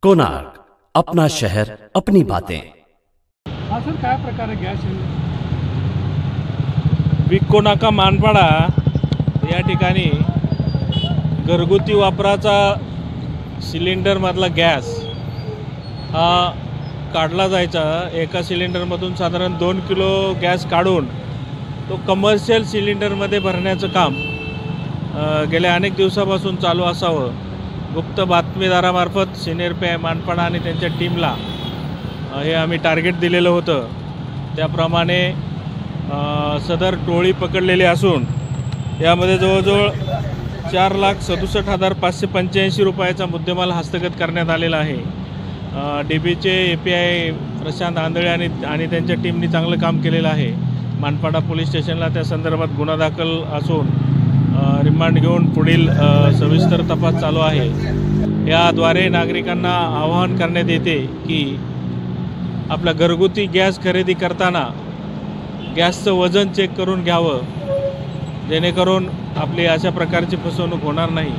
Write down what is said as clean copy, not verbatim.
कोणार्क, अपना शहर अपनी बातें। हा सर, काय प्रकार आहे गॅस विक्को नाका मानपाडा या ठिकाणी घरगुती वापराचा सिलेंडरमधला गॅस हा काढला जायचा। एका सिलेंडरमधून साधारण 2 किलो गॅस काढून तो कमर्शियल सिलेंडरमध्ये भरण्याचं काम गेल्या अनेक दिवसापासून चालू असावं गुप्त बातमीदारामार्फत सिनियर पी आय मानपाडा आणि त्यांच्या टीमला हे आम्ही टार्गेट दिलेलं होतं। त्याप्रमाणे सदर टोळी पकडलेली असून यामध्ये जवळजवळ 4,67,585 रुपयाचा मुद्देमाल हस्तगत करण्यात आलेला आहे। DBचे API प्रशांत आंधळे आणि त्यांच्या टीमनी चांगलं काम केलेलं आहे। मानपाडा पोलीस स्टेशनला त्या संदर्भात गुन्हा दाखल असून रिमांड घेऊन पुढील सविस्तर तपास चालू आहे। याद्वारे नागरिकांना आवाहन करण्यात येते की आपला घरगुती गॅस खरेदी करताना गॅसचं वजन चेक करून घ्यावं, जेणेकरून आपली अशा प्रकारची फसवणूक होणार नाही।